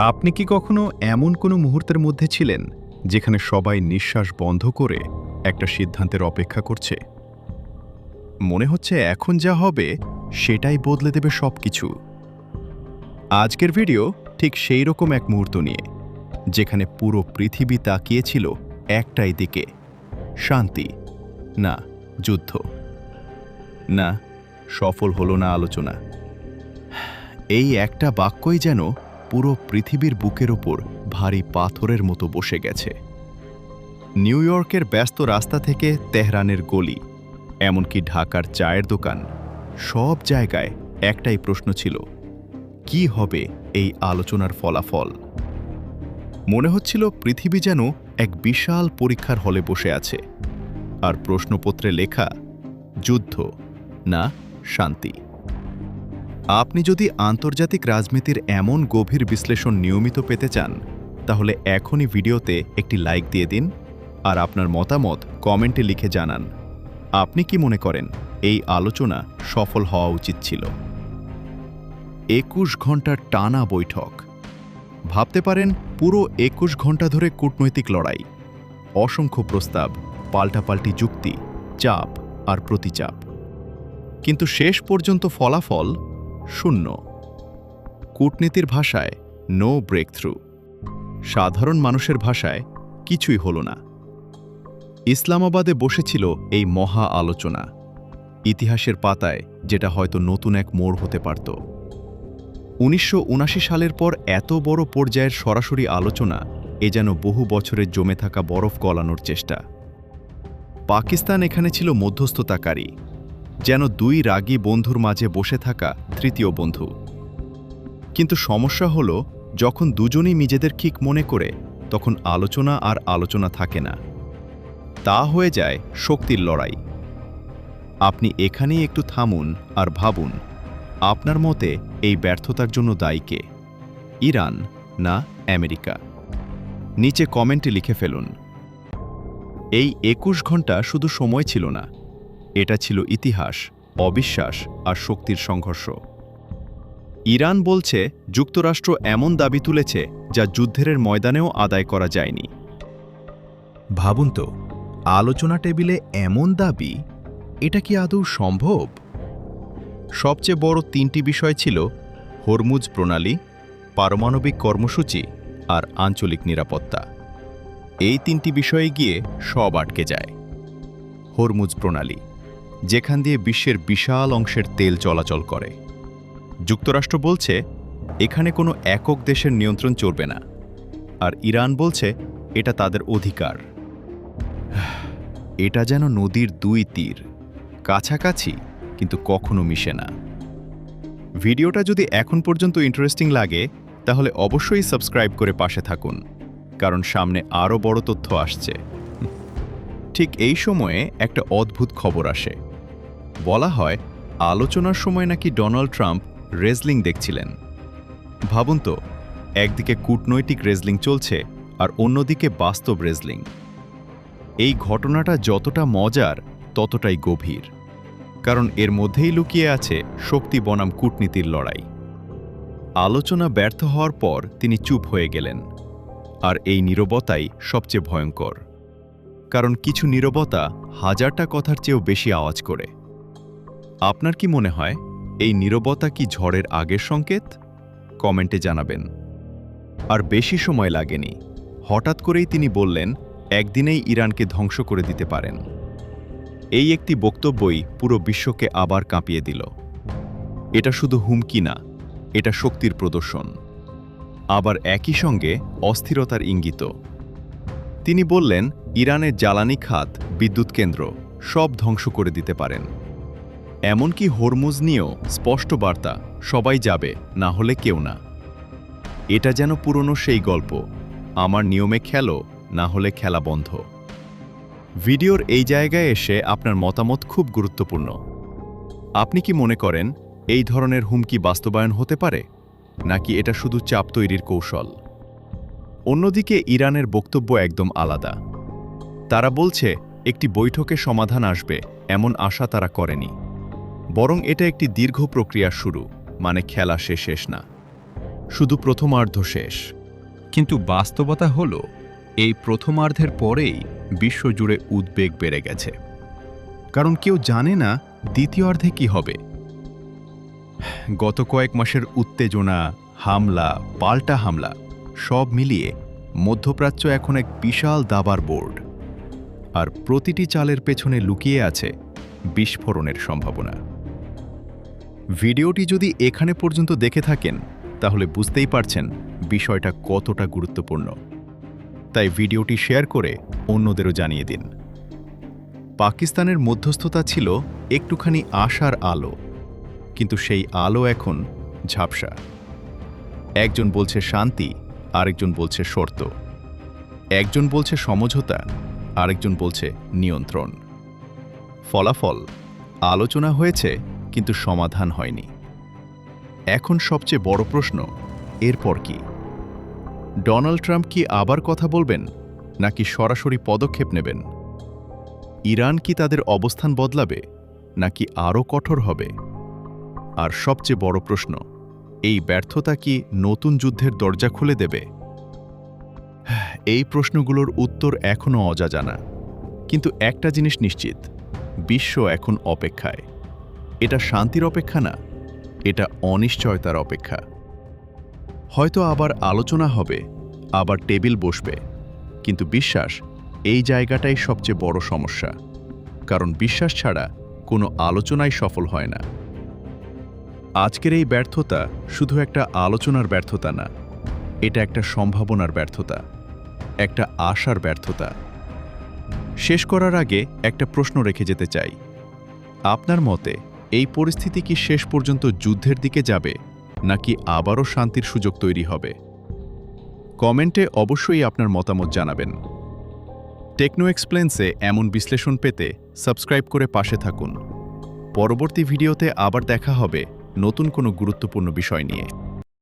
আপনি কি কখনো এমন কোনো মুহূর্তের মধ্যে ছিলেন যেখানে সবাই নিঃশ্বাস বন্ধ করে একটা সিদ্ধান্তের অপেক্ষা করছে? মনে হচ্ছে এখন যা হবে সেটাই বদলে দেবে সবকিছু। আজকের ভিডিও ঠিক সেই রকম এক মুহূর্ত নিয়ে, যেখানে পুরো পৃথিবী তাকিয়েছিল একটাই দিকে, শান্তি না যুদ্ধ। না, সফল হলো না আলোচনা। এই একটা বাক্যই যেন পুরো পৃথিবীর বুকের ওপর ভারী পাথরের মতো বসে গেছে। নিউ ইয়র্কের ব্যস্ত রাস্তা থেকে তেহরানের গলি, এমনকি ঢাকার চায়ের দোকান, সব জায়গায় একটাই প্রশ্ন ছিল: কি হবে এই আলোচনার ফলাফল? মনে হচ্ছিল পৃথিবী যেন এক বিশাল পরীক্ষার হলে বসে আছে, আর প্রশ্নপত্রে লেখা যুদ্ধ না শান্তি। আপনি যদি আন্তর্জাতিক রাজনীতির এমন গভীর বিশ্লেষণ নিয়মিত পেতে চান, তাহলে এখনই ভিডিওতে একটি লাইক দিয়ে দিন আর আপনার মতামত কমেন্টে লিখে জানান। আপনি কি মনে করেন এই আলোচনা সফল হওয়া উচিত ছিল? ২১ ঘন্টার টানা বৈঠক। ভাবতে পারেন পুরো ২১ ঘন্টা ধরে কূটনৈতিক লড়াই, অসংখ্য প্রস্তাব, পাল্টাপাল্টি যুক্তি, চাপ আর প্রতিচাপ। কিন্তু শেষ পর্যন্ত ফলাফল শূন্য। কূটনীতির ভাষায় নো ব্রেক থ্রু, সাধারণ মানুষের ভাষায় কিছুই হলো না। ইসলামাবাদে বসেছিল এই মহা আলোচনা, ইতিহাসের পাতায় যেটা হয়তো নতুন এক মোড় হতে পারত। ১৯৭৯ সালের পর এত বড় পর্যায়ের সরাসরি আলোচনা এ যেন বহু বছরের জমে থাকা বরফ গলানোর চেষ্টা। পাকিস্তান এখানে ছিল মধ্যস্থতাকারী, যেন দুই রাগী বন্ধুর মাঝে বসে থাকা তৃতীয় বন্ধু। কিন্তু সমস্যা হলো, যখন দুজনই নিজেদের ঠিক মনে করে, তখন আলোচনা আর আলোচনা থাকে না। তা হয়ে যায় শক্তির লড়াই। আপনি এখানেই একটু থামুন আর ভাবুন, আপনার মতে এই ব্যর্থতার জন্য দায়ী কে? ইরান না আমেরিকা? নিচে কমেন্টে লিখে ফেলুন। এই ২১ ঘন্টা শুধু সময় ছিল না, এটা ছিল ইতিহাস, অবিশ্বাস আর শক্তির সংঘর্ষ। ইরান বলছে যুক্তরাষ্ট্র এমন দাবি তুলেছে যা যুদ্ধের ময়দানেও আদায় করা যায়নি। ভাবুন তো, আলোচনা টেবিলে এমন দাবি, এটা কি আদৌ সম্ভব? সবচেয়ে বড় তিনটি বিষয় ছিল হরমুজ প্রণালী, পারমাণবিক কর্মসূচি আর আঞ্চলিক নিরাপত্তা। এই তিনটি বিষয়ে গিয়ে সব আটকে যায়। হরমুজ প্রণালী, যেখান দিয়ে বিশ্বের বিশাল অংশের তেল চলাচল করে। যুক্তরাষ্ট্র বলছে এখানে কোনো একক দেশের নিয়ন্ত্রণ চলবে না, আর ইরান বলছে এটা তাদের অধিকার। এটা যেন নদীর দুই তীর, কাছাকাছি কিন্তু কখনো মিশে না। ভিডিওটা যদি এখন পর্যন্ত ইন্টারেস্টিং লাগে, তাহলে অবশ্যই সাবস্ক্রাইব করে পাশে থাকুন, কারণ সামনে আরও বড় তথ্য আসছে। ঠিক এই সময়ে একটা অদ্ভুত খবর আসে। বলা হয় আলোচনার সময় নাকি ডোনাল্ড ট্রাম্প রেসলিং দেখছিলেন। ভাবুন তো, একদিকে কূটনৈতিক রেসলিং চলছে আর অন্যদিকে বাস্তব রেসলিং। এই ঘটনাটা যতটা মজার ততটাই গভীর, কারণ এর মধ্যেই লুকিয়ে আছে শক্তি বনাম কূটনীতির লড়াই। আলোচনা ব্যর্থ হওয়ার পর তিনি চুপ হয়ে গেলেন, আর এই নীরবতাই সবচেয়ে ভয়ঙ্কর, কারণ কিছু নীরবতা হাজারটা কথার চেয়েও বেশি আওয়াজ করে। আপনার কি মনে হয় এই নীরবতা কি ঝড়ের আগের সংকেত? কমেন্টে জানাবেন। আর বেশি সময় লাগেনি, হঠাৎ করেই তিনি বললেন একদিনেই ইরানকে ধ্বংস করে দিতে পারেন। এই একটি বক্তব্যই পুরো বিশ্বকে আবার কাঁপিয়ে দিল। এটা শুধু হুমকি না, এটা শক্তির প্রদর্শন, আবার একই সঙ্গে অস্থিরতার ইঙ্গিত। তিনি বললেন ইরানের জ্বালানি খাত, বিদ্যুৎ কেন্দ্র সব ধ্বংস করে দিতে পারেন। এমনকি হরমুজ নিয়েও স্পষ্ট বার্তা, সবাই যাবে, না হলে কেউ না। এটা যেন পুরনো সেই গল্প, আমার নিয়মে খেলো, না হলে খেলা বন্ধ। ভিডিওর এই জায়গায় এসে আপনার মতামত খুব গুরুত্বপূর্ণ। আপনি কি মনে করেন এই ধরনের হুমকি বাস্তবায়ন হতে পারে, নাকি এটা শুধু চাপ তৈরির কৌশল? অন্যদিকে ইরানের বক্তব্য একদম আলাদা। তারা বলছে একটি বৈঠকে সমাধান আসবে এমন আশা তারা করেনি, বরং এটা একটি দীর্ঘ প্রক্রিয়া শুরু, মানে খেলা শেষ না। শুধু প্রথমার্ধ শেষ। কিন্তু বাস্তবতা হল এই প্রথমার্ধের পরেই বিশ্বজুড়ে উদ্বেগ বেড়ে গেছে, কারণ কেউ জানে না দ্বিতীয়ার্ধে কি হবে। গত কয়েক মাসের উত্তেজনা, হামলা, পাল্টা হামলা সব মিলিয়ে মধ্যপ্রাচ্য এখন এক বিশাল দাবার বোর্ড, আর প্রতিটি চালের পেছনে লুকিয়ে আছে বিস্ফোরণের সম্ভাবনা। ভিডিওটি যদি এখানে পর্যন্ত দেখে থাকেন তাহলে বুঝতেই পারছেন বিষয়টা কতটা গুরুত্বপূর্ণ। তাই ভিডিওটি শেয়ার করে অন্যদেরও জানিয়ে দিন। পাকিস্তানের মধ্যস্থতা ছিল একটুখানি আশার আলো, কিন্তু সেই আলো এখন ঝাপসা। একজন বলছে শান্তি, আরেকজন বলছে শর্ত। একজন বলছে সমঝোতা, আরেকজন বলছে নিয়ন্ত্রণ। ফলাফল, আলোচনা হয়েছে কিন্তু সমাধান হয়নি। এখন সবচেয়ে বড় প্রশ্ন, এরপর কি? ডোনাল্ড ট্রাম্প কি আবার কথা বলবেন, নাকি সরাসরি পদক্ষেপ নেবেন? ইরান কি তাদের অবস্থান বদলাবে, নাকি আরও কঠোর হবে? আর সবচেয়ে বড় প্রশ্ন, এই ব্যর্থতা কি নতুন যুদ্ধের দরজা খুলে দেবে? এই প্রশ্নগুলোর উত্তর এখনও অজানা, কিন্তু একটা জিনিস নিশ্চিত, বিশ্ব এখন অপেক্ষায়। এটা শান্তির অপেক্ষা না, এটা অনিশ্চয়তার অপেক্ষা। হয়তো আবার আলোচনা হবে, আবার টেবিল বসবে, কিন্তু বিশ্বাস, এই জায়গাটাই সবচেয়ে বড় সমস্যা। কারণ বিশ্বাস ছাড়া কোনো আলোচনাই সফল হয় না। আজকের এই ব্যর্থতা শুধু একটা আলোচনার ব্যর্থতা না, এটা একটা সম্ভাবনার ব্যর্থতা, একটা আশার ব্যর্থতা। শেষ করার আগে একটা প্রশ্ন রেখে যেতে চাই। আপনার মতে এই পরিস্থিতি কি শেষ পর্যন্ত যুদ্ধের দিকে যাবে, নাকি আবারও শান্তির সুযোগ তৈরি হবে? কমেন্টে অবশ্যই আপনার মতামত জানাবেন। টেকনো এক্সপ্লেন্সে এমন বিশ্লেষণ পেতে সাবস্ক্রাইব করে পাশে থাকুন। পরবর্তী ভিডিওতে আবার দেখা হবে নতুন কোনো গুরুত্বপূর্ণ বিষয় নিয়ে।